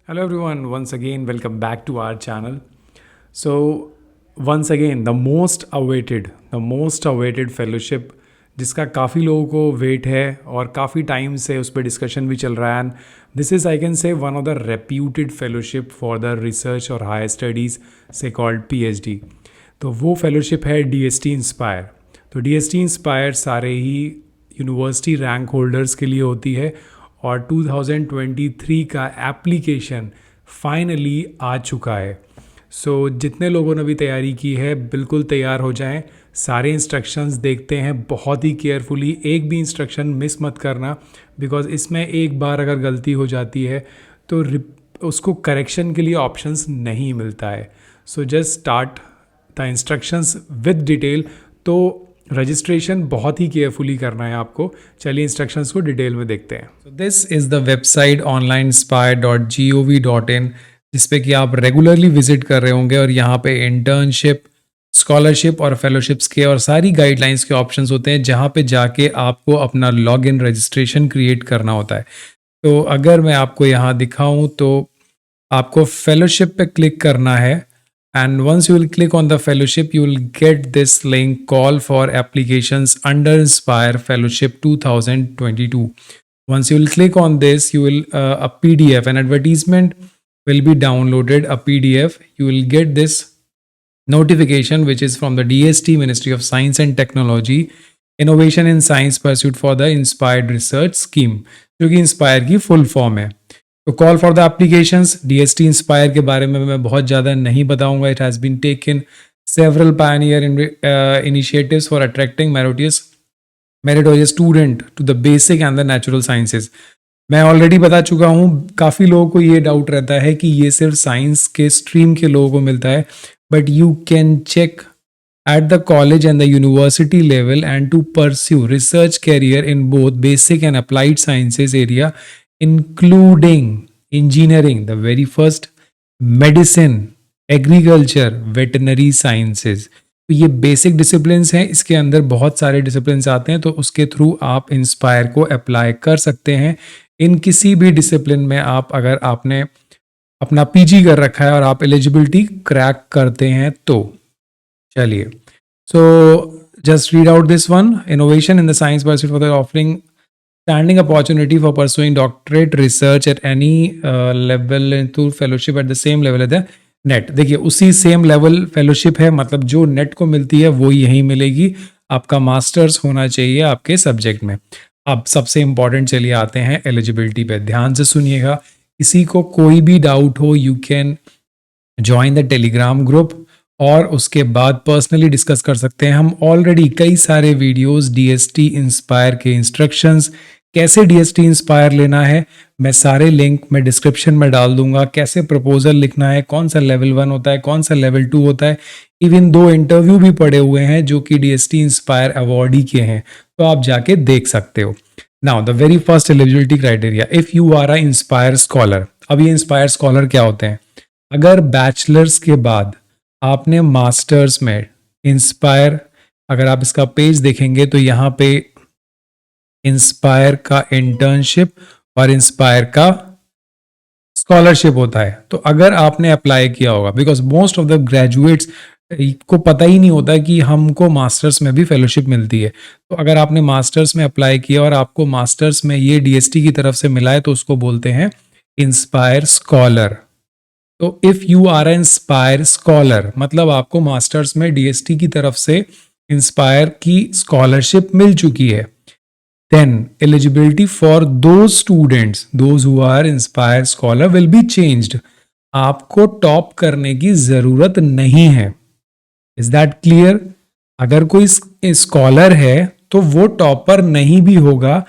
Hello everyone, once again welcome back to our channel. So once again the most awaited fellowship जिसका काफ़ी लोगों को wait है और काफ़ी टाइम से उस पर डिस्कशन भी चल रहा है and this is I can से one of the reputed fellowship for the research और हायर स्टडीज़ से कॉल्ड पीएचडी. तो वो फेलोशिप है डीएसटी इंस्पायर. तो डीएसटी इंस्पायर सारे ही यूनिवर्सिटी रैंक होल्डर्स के लिए होती है और 2023 का एप्लीकेशन फाइनली आ चुका है. सो जितने लोगों ने भी तैयारी की है बिल्कुल तैयार हो जाएं. सारे इंस्ट्रक्शंस देखते हैं बहुत ही केयरफुली, एक भी इंस्ट्रक्शन मिस मत करना बिकॉज इसमें एक बार अगर गलती हो जाती है तो उसको करेक्शन के लिए ऑप्शंस नहीं मिलता है. So just start the instructions with detail. तो रजिस्ट्रेशन बहुत ही केयरफुली करना है आपको. चलिए इंस्ट्रक्शंस को डिटेल में देखते हैं. So this is the website onlineinspire.gov.in जिसपे कि आप रेगुलरली विजिट कर रहे होंगे और यहाँ पे इंटर्नशिप, स्कॉलरशिप और फेलोशिप्स के और सारी गाइडलाइंस के ऑप्शंस होते हैं जहाँ पे जाके आपको अपना लॉगिन रजिस्ट्रेशन क्रिएट करना होता है. तो अगर मैं आपको यहाँ दिखाऊँ तो आपको फेलोशिप पे क्लिक करना है and once you will click on the fellowship you will get this link call for applications under Inspire Fellowship 2022. Once you will click on this you will a PDF, an advertisement will be downloaded, a PDF. You will get this notification which is from the DST, Ministry of Science and Technology, Innovation in Science Pursuit for the Inspired Research Scheme, जो कि inspire की full form है. तो call for the applications, DST inspire के बारे में मैं बहुत ज़्यादा नहीं बताऊंगा. It has been taken several pioneer initiatives for attracting meritorious student to the basic and the natural sciences. मैं ऑलरेडी बता चुका हूँ. काफ़ी लोगों को ये डाउट रहता है कि ये सिर्फ साइंस के स्ट्रीम के लोगों को मिलता है, but you can check at the college and the university level and to pursue research career in both basic and applied sciences area including engineering, the very first, medicine, agriculture, veterinary sciences. तो ये basic disciplines हैं. इसके अंदर बहुत सारे disciplines आते हैं तो उसके थ्रू आप इंस्पायर को अप्लाई कर सकते हैं. इन किसी भी डिसिप्लिन में आप अगर आपने अपना पीजी कर रखा है और आप एलिजिबिलिटी क्रैक करते हैं तो चलिए. So just read out this one. Innovation in the science pursuit for the offering standing opportunity for pursuing doctorate research at any level into fellowship at the same level as the net. देखिए उसी same level fellowship है, मतलब जो net को मिलती है वो यहीं मिलेगी. आपका मास्टर्स होना चाहिए आपके सब्जेक्ट में. अब सबसे इंपॉर्टेंट चलिए आते हैं एलिजिबिलिटी पे. ध्यान से सुनिएगा. किसी को कोई भी डाउट हो you can join the Telegram group और उसके बाद पर्सनली डिस्कस कर सकते हैं. हम ऑलरेडी कई सारे वीडियोस डीएसटी इंस्पायर के इंस्ट्रक्शंस, कैसे डीएसटी इंस्पायर लेना है, मैं सारे लिंक मैं डिस्क्रिप्शन में डाल दूंगा. कैसे प्रपोजल लिखना है, कौन सा लेवल 1 होता है, कौन सा लेवल 2 होता है. इवन 2 इंटरव्यू भी पड़े हुए हैं जो कि डीएसटी इंस्पायर अवॉर्डी के हैं, तो आप जाके देख सकते हो. Now the very first eligibility criteria, if you are a inspire scholar. अब ये इंस्पायर स्कॉलर क्या होते हैं? अगर बैचलर्स के बाद आपने मास्टर्स में इंस्पायर, अगर आप इसका पेज देखेंगे तो यहाँ पे इंस्पायर का इंटर्नशिप और इंस्पायर का स्कॉलरशिप होता है. तो अगर आपने अप्लाई किया होगा, because most of the graduates को पता ही नहीं होता कि हमको मास्टर्स में भी फेलोशिप मिलती है. तो अगर आपने मास्टर्स में अप्लाई किया और आपको मास्टर्स में ये डीएसटी की तरफ से मिला है तो उसको बोलते हैं इंस्पायर स्कॉलर. तो if you are an inspire scholar मतलब आपको मास्टर्स में डीएसटी की तरफ से इंस्पायर की स्कॉलरशिप मिल चुकी है. Then eligibility for those students those who are inspire scholar will be changed. आपको टॉप करने की जरूरत नहीं है. Is that clear? अगर कोई स्कॉलर है तो वो टॉपर नहीं भी होगा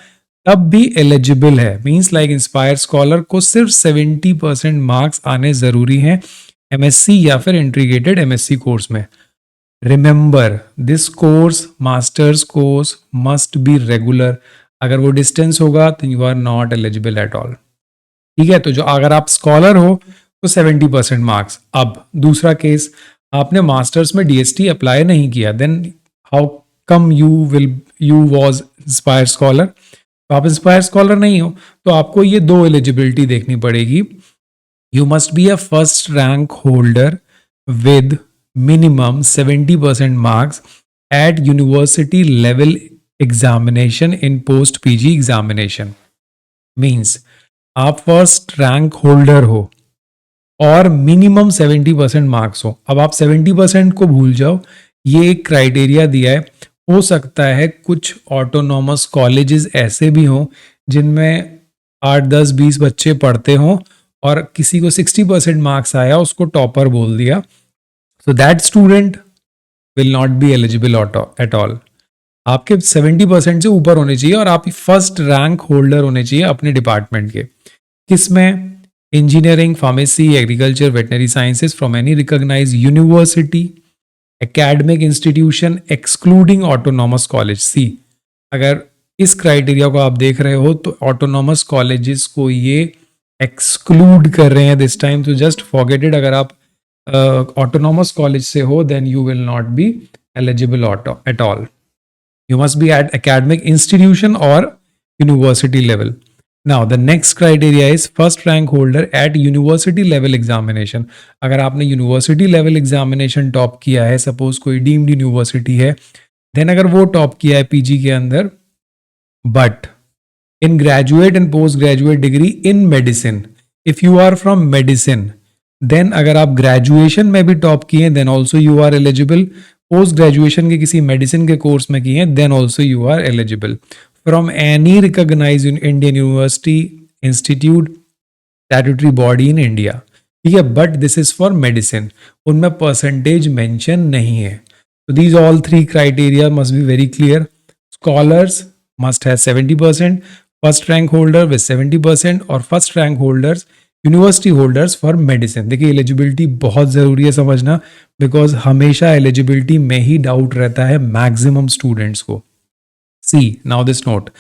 तब भी एलिजिबल है. मीन्स लाइक इंस्पायर स्कॉलर को सिर्फ 70% मार्क्स आने जरूरी हैं एमएससी या फिर इंटीग्रेटेड एमएससी कोर्स में. Remember this course, masters course must be regular. अगर वो डिस्टेंस होगा तो you are not eligible at all. ठीक है. तो जो अगर आप स्कॉलर हो तो 70% मार्क्स. अब दूसरा केस, आपने मास्टर्स में डीएसटी अप्लाई नहीं किया, then how come you was inspire scholar? तो आप इंस्पायर स्कॉलर नहीं हो तो आपको ये 2 एलिजिबिलिटी देखनी पड़ेगी. You must be a first rank holder with minimum 70% marks at university level examination in post PG examination. Means आप फर्स्ट रैंक होल्डर हो और मिनिमम 70% मार्क्स हो. अब आप 70% को भूल जाओ, ये एक क्राइटेरिया दिया है. हो सकता है कुछ ऑटोनॉमस कॉलेजेस ऐसे भी हों जिनमें 8 10 20 बच्चे पढ़ते हों और किसी को 60% मार्क्स आया, उसको टॉपर बोल दिया. So that student will not be eligible at all. आपके 70% से ऊपर होने चाहिए और आप फर्स्ट रैंक होल्डर होने चाहिए अपने डिपार्टमेंट के. किसमें? Engineering, pharmacy, agriculture, veterinary sciences from any recognised university, academic institution excluding autonomous college. See, अगर इस क्राइटेरिया को आप देख रहे हो तो ऑटोनॉमस कॉलेजेस को ये एक्सक्लूड कर रहे हैं दिस टाइम, तो जस्ट फॉरगेट इट. अगर आप ऑटोनॉमस कॉलेज से हो then you will not be eligible at all. You must be at academic institution or university level. Now, the next criteria is first rank holder at university level examination. अगर आपने university level examination top किया है, suppose कोई deemed university है, then अगर वो top किया है पीजी के अंदर, but in graduate and post graduate degree in medicine, if you are from medicine, then अगर आप ग्रेजुएशन में भी टॉप किए हैं then also you are eligible. Post graduation के किसी मेडिसिन के कोर्स में किए हैं then also you are eligible from any recognised Indian university, institute, statutory body in India. ठीक है, but this is for medicine. उनमें परसेंटेज मेंशन नहीं है. तो these all 3 criteria must be very clear. Scholars must have 70%, first rank holder with 70% और first rank holders university holders for medicine. देखिए eligibility बहुत ज़रूरी है समझना, बिकॉज हमेशा एलिजिबिलिटी में ही डाउट रहता है मैक्सिमम स्टूडेंट्स को. See, now this note,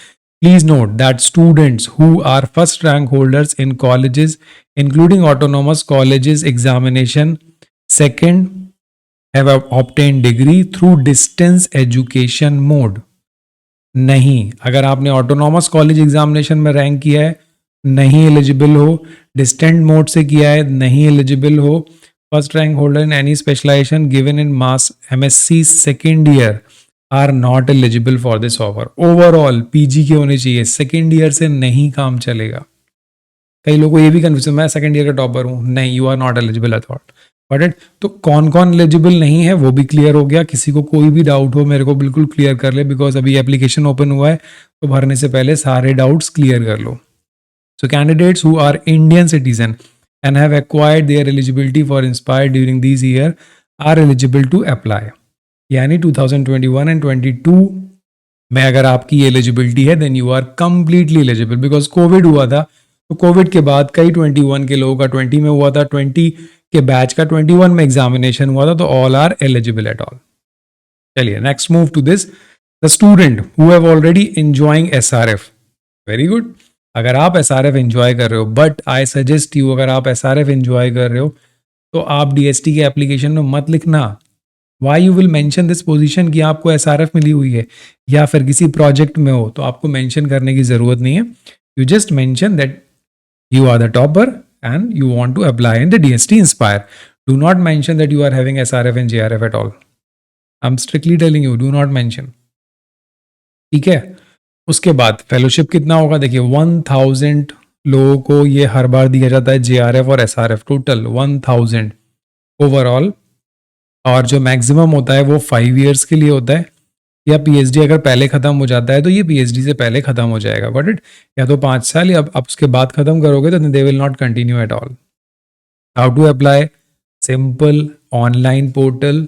please note that students who are first rank holders in colleges including autonomous colleges examination second have obtain degree through distance education mode. नहीं, अगर आपने autonomous college examination में rank किया है नहीं eligible हो, distant mode से किया है नहीं एलिजिबल हो. First rank holder in any specialisation given in mass MSc second year are not eligible for this offer. Overall PG के होने चाहिए, सेकेंड ईयर से नहीं काम चलेगा. कई लोगों को ये भी कन्फ्यूजन, मैं सेकेंड ईयर का टॉपर हूँ, नहीं, you are not eligible at all. But तो कौन कौन एलिजिबल नहीं है वो भी क्लियर हो गया. किसी को कोई भी डाउट हो मेरे को बिल्कुल क्लियर कर ले, बिकॉज अभी एप्लीकेशन ओपन हुआ है तो भरने से पहले सारे डाउट्स क्लियर कर लो. So candidates who are Indian citizen and have acquired their eligibility for Inspire during these year are eligible to apply. यानी 2021 and 22 में अगर आपकी एलिजिबिलिटी है then you are completely eligible. Because Covid हुआ था तो Covid के बाद कई 21 के लोगों का 20 में हुआ था, 20 के बैच का 21 में एग्जामिनेशन हुआ था, तो all are eligible at all. चलिए next move to this, the student who have already enjoying SRF. Very good. अगर आप एसआरएफ एंजॉय कर रहे हो, बट आई सजेस्ट यू अगर आप एसआरएफ एंजॉय कर रहे हो तो आप डीएसटी के एप्लीकेशन में मत लिखना why you will mention this position कि आपको एसआरएफ मिली हुई है या फिर किसी प्रोजेक्ट में हो, तो आपको मेंशन करने की जरूरत नहीं है. You just mention that you are the topper and you want to apply in the DST Inspire. Do not mention that you are having SRF and JRF at all. I'm strictly telling you, do not mention. ठीक है. उसके बाद fellowship कितना होगा देखिए, 1000 लोगों को ये हर बार दिया जाता है JRF और SRF, टोटल 1000 ओवरऑल. और जो मैक्सिमम होता है वो 5 years के लिए होता है, या पीएचडी अगर पहले खत्म हो जाता है तो ये पीएचडी से पहले खत्म हो जाएगा. Got it. या तो 5 साल, या आप उसके बाद खत्म करोगे तो they will not continue at all. How to apply? Simple, online portal.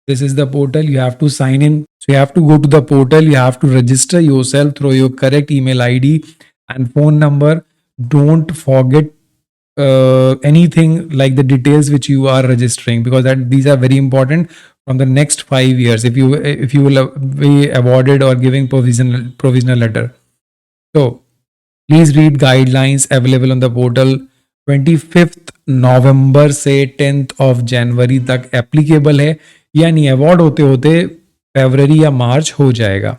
This is the portal. You have to sign in. So you have to go to the portal. You have to register yourself through your correct email ID and phone number. Don't forget anything like the details which you are registering, because these are very important from the next 5 years if you will be awarded or giving provisional letter. So please read guidelines available on the portal. 25th November से 10th of January तक applicable है, यानी award होते होते फरवरी या मार्च हो जाएगा.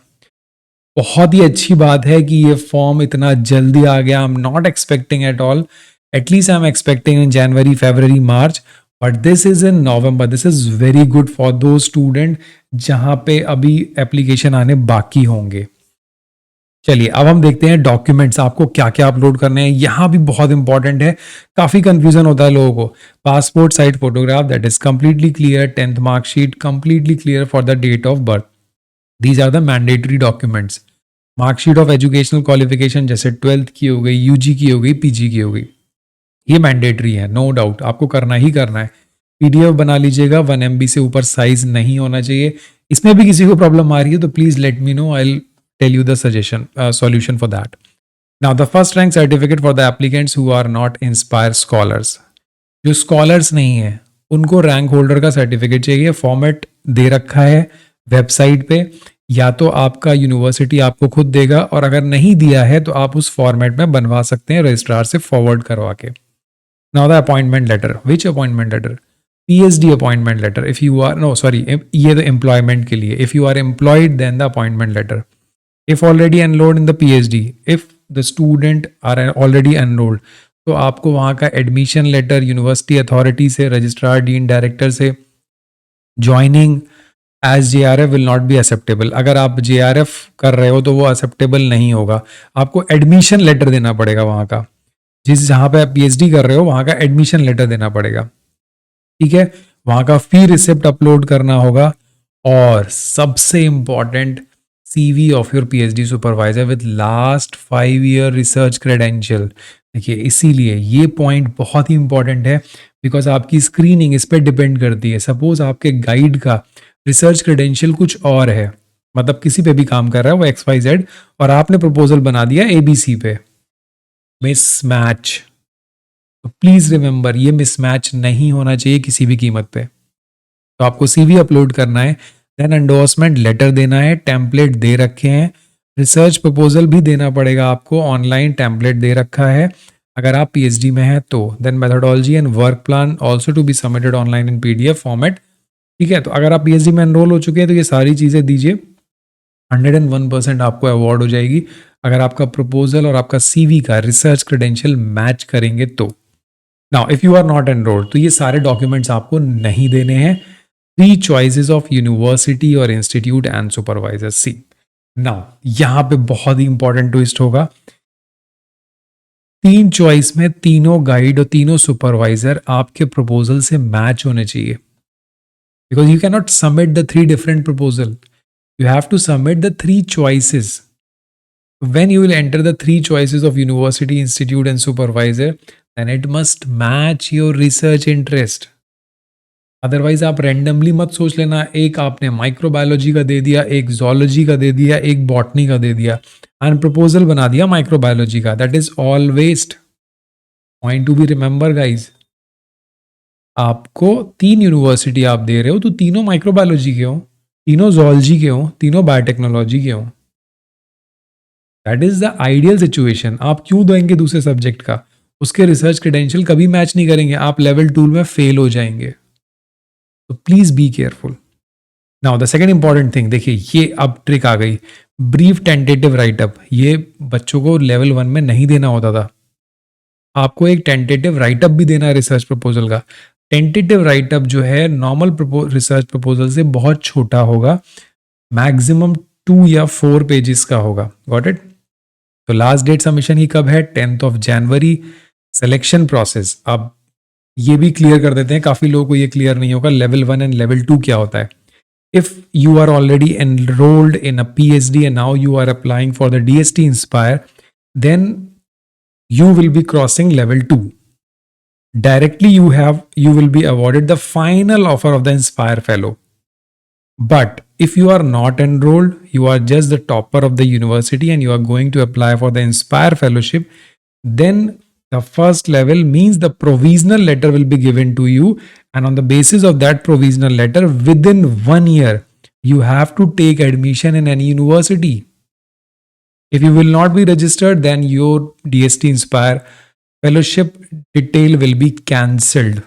बहुत ही अच्छी बात है कि ये फॉर्म इतना जल्दी आ गया. I am not expecting at all At least I'm expecting in January, February, March, but this is in November. This is very good for those student जहाँ पे अभी एप्लीकेशन आने बाकी होंगे. चलिए अब हम देखते हैं डॉक्यूमेंट्स आपको क्या क्या अपलोड करने हैं. यहाँ भी बहुत इंपॉर्टेंट है, काफी कंफ्यूजन होता है लोगों को. Passport size photograph that is completely clear, 10th marksheet completely clear for the date of birth. These are the mandatory documents. Marksheet of educational qualification जैसे 12th की हो गई, यूजी की हो गई, पीजी की हो गई, ये मैंडेटरी है, नो डाउट आपको करना ही करना है. पीडीएफ बना लीजिएगा, 1 MB से ऊपर साइज नहीं होना चाहिए. इसमें भी किसी को प्रॉब्लम आ रही है तो please let me know, I tell you the solution for that. Now the first rank certificate for the applicants who are not Inspire scholars. जो स्कॉलर्स नहीं है उनको रैंक होल्डर का सर्टिफिकेट चाहिए. फॉर्मेट दे रखा है वेबसाइट पे, या तो आपका यूनिवर्सिटी आपको खुद देगा, और अगर नहीं दिया है तो आप उस फॉर्मेट में बनवा सकते हैं रजिस्ट्रार से फॉरवर्ड करवा के. Now the appointment letter. Which appointment letter? PhD appointment letter. If you are, no sorry, ये तो एम्प्लॉयमेंट के लिए. If you are employed then the appointment letter. If already enrolled in the PhD, if the student are already enrolled, तो आपको वहाँ का admission letter university authority से, registrar, dean, director से. Joining as JRF will not be acceptable. अगर आप JRF कर रहे हो तो वो एक्सेप्टेबल नहीं होगा. आपको एडमिशन लेटर देना पड़ेगा वहाँ का. जहाँ पे आप PhD कर रहे हो वहाँ का एडमिशन लेटर देना पड़ेगा. ठीक है, वहाँ का फी रिसिप्ट अपलोड करना होगा. और सबसे important, CV of your PhD supervisor with last 5 year research credential. देखिए इसीलिए ये पॉइंट बहुत ही इंपॉर्टेंट है, बिकॉज आपकी स्क्रीनिंग इस पर डिपेंड करती है. सपोज आपके गाइड का रिसर्च क्रेडेंशियल कुछ और है, मतलब किसी पे भी काम कर रहा है वो XYZ, और आपने प्रपोजल बना दिया ABC पे, मिसमैच. तो प्लीज रिमेंबर ये मिसमैच नहीं होना चाहिए किसी भी कीमत पे. तो आपको CV अपलोड करना है, देन एंडोर्समेंट लेटर देना है, टेम्पलेट दे रखे हैं. रिसर्च प्रपोजल भी देना पड़ेगा आपको, ऑनलाइन टेम्पलेट दे रखा है अगर आप PhD में हैं तो. Then methodology and work plan also to be submitted online in PDF format. ठीक है, तो अगर आप PhD में एनरोल हो चुके हैं तो ये सारी चीज़ें दीजिए. 101% आपको अवार्ड हो जाएगी अगर आपका प्रपोजल और आपका CV का रिसर्च क्रेडेंशियल मैच करेंगे तो. Now if you are not enrolled तो ये सारे डॉक्यूमेंट्स आपको नहीं देने हैं. 3 choices of university or institute and supervisor. See, now यहां पे बहुत ही इंपॉर्टेंट ट्विस्ट होगा. 3 चॉइस में तीनों गाइड और तीनों सुपरवाइजर आपके प्रपोजल से मैच होने चाहिए, because you can not submit the 3 different proposal. You have to submit the 3 choices. When you will enter the 3 choices of university, institute and supervisor, then it must match your research interest. Otherwise आप randomly मत सोच लेना, एक आपने microbiology का दे दिया, एक zoology का दे दिया, एक बॉटनी का दे दिया, एंड प्रपोजल बना दिया माइक्रोबायोलॉजी का. That is all waste. Point to be remember guys, आपको 3 यूनिवर्सिटी आप दे रहे हो तो तीनों माइक्रोबायोलॉजी के हो, तीनों जोलॉजी के हो, तीनों बायोटेक्नोलॉजी के हो. That is the ideal situation. आप क्यों देंगे दूसरे सब्जेक्ट का? उसके रिसर्च क्रेडेंशियल कभी मैच नहीं करेंगे, आप लेवल 2 में फेल हो जाएंगे. तो please be careful. Now the second important thing, देखिए ये अब ट्रिक आ गई. ब्रीफ टेंटेटिव राइटअप, ये बच्चों को लेवल 1 में नहीं देना होता था. आपको एक टेंटेटिव राइटअप भी देना है रिसर्च प्रपोजल का. टेंटेटिव राइटअप जो है नॉर्मल रिसर्च प्रपोजल से बहुत छोटा होगा, मैक्सिमम 2 या 4 पेजेस का होगा. Got it? तो लास्ट डेट सबमिशन की कब है? 10th January. सिलेक्शन प्रोसेस, अब ये भी क्लियर कर देते हैं, काफी लोगों को ये क्लियर नहीं होगा लेवल 1 एंड लेवल 2 क्या होता है. If you are already enrolled in a PhD and now you are applying for the DST Inspire, then you will be crossing level 2. Directly you will be awarded the final offer of the Inspire Fellow. But if you are not enrolled, you are just the topper of the university and you are going to apply for the Inspire Fellowship, then the first level means the provisional letter will be given to you, and on the basis of that provisional letter, within 1 year, you have to take admission in any university. If you will not be registered, then your DST Inspire Fellowship detail will be cancelled.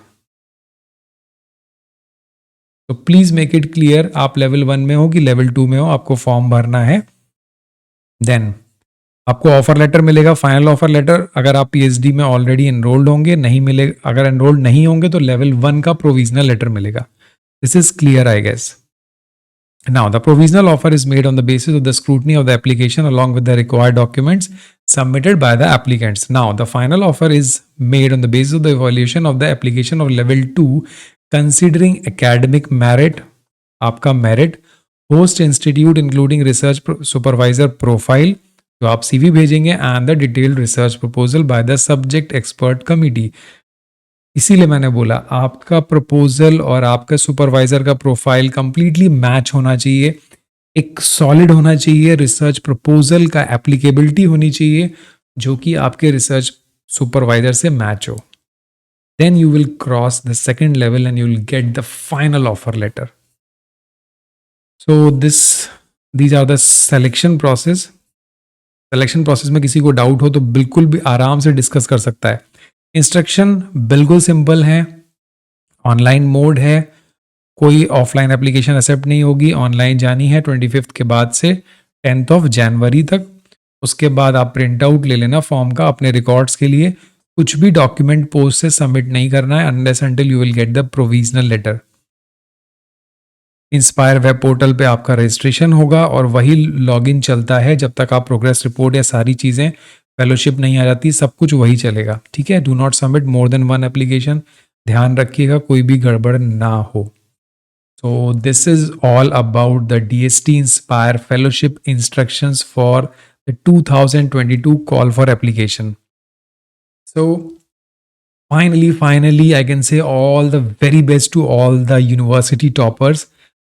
तो please make it clear, आप level 1 में हो कि level 2 में हो, आपको form भरना है. देन आपको ऑफर लेटर मिलेगा, फाइनल ऑफर लेटर, अगर आप पीएचडी में ऑलरेडी एनरोल्ड होंगे, नहीं मिले, अगर एनरोल्ड नहीं होंगे तो लेवल 1 का प्रोविजनल लेटर मिलेगा. This is clear I guess. Now, the provisional offer is made on the basis of the scrutiny of the application along with the required documents submitted by the applicants. Now, the final offer is made on the basis of the evaluation of the application of level 2 considering academic merit, आपका merit, host institute including research supervisor profile जो आप CV भेजेंगे and the detailed research proposal by the subject expert committee. इसीलिए मैंने बोला आपका proposal और आपका सुपरवाइजर का प्रोफाइल कंप्लीटली मैच होना चाहिए, एक सॉलिड होना चाहिए, रिसर्च प्रपोजल का एप्लीकेबिलिटी होनी चाहिए जो कि आपके रिसर्च सुपरवाइजर से मैच हो. Then you will cross the second level and you will get the final offer letter. So these are the selection process. Selection process में किसी को डाउट हो तो बिल्कुल भी आराम से डिस्कस कर सकता है. इंस्ट्रक्शन बिल्कुल सिंपल है, ऑनलाइन मोड है, कोई ऑफलाइन एप्लीकेशन एक्सेप्ट नहीं होगी, ऑनलाइन जानी है 25 के बाद से 10 जनवरी तक. उसके बाद आप प्रिंट आउट ले लेना फॉर्म का अपने रिकॉर्ड्स के लिए. कुछ भी डॉक्यूमेंट पोस्ट से सबमिट नहीं करना है unless until you will get the provisional letter. Inspire web portal पे आपका रजिस्ट्रेशन होगा और वही लॉगिन चलता है जब तक आप प्रोग्रेस रिपोर्ट या सारी चीज़ें फेलोशिप नहीं आ जाती, सब कुछ वही चलेगा. ठीक है, do not submit more than 1 application. ध्यान रखिएगा कोई भी गड़बड़ ना हो. So this is all about the DST inspire fellowship instructions for the 2022 call for application. So finally I can say all the very best to all the university toppers.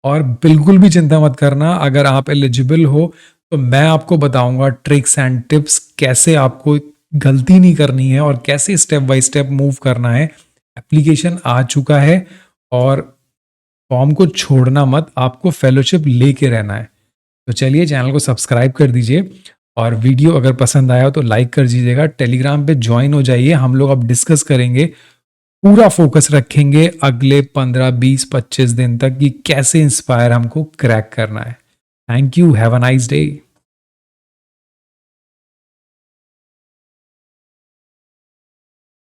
और बिल्कुल भी चिंता मत करना, अगर आप एलिजिबल हो तो मैं आपको बताऊंगा ट्रिक्स एंड टिप्स कैसे आपको गलती नहीं करनी है और कैसे स्टेप बाय स्टेप मूव करना है. एप्लीकेशन आ चुका है और फॉर्म को छोड़ना मत, आपको फेलोशिप लेके रहना है. तो चलिए चैनल को सब्सक्राइब कर दीजिए और वीडियो अगर पसंद आया हो तो लाइक कर दीजिएगा. टेलीग्राम पे ज्वाइन हो जाइए, हम लोग अब डिस्कस करेंगे, पूरा फोकस रखेंगे अगले 15, 20, 25 दिन तक कि कैसे इंस्पायर हमको क्रैक करना है. Thank you, have a nice day.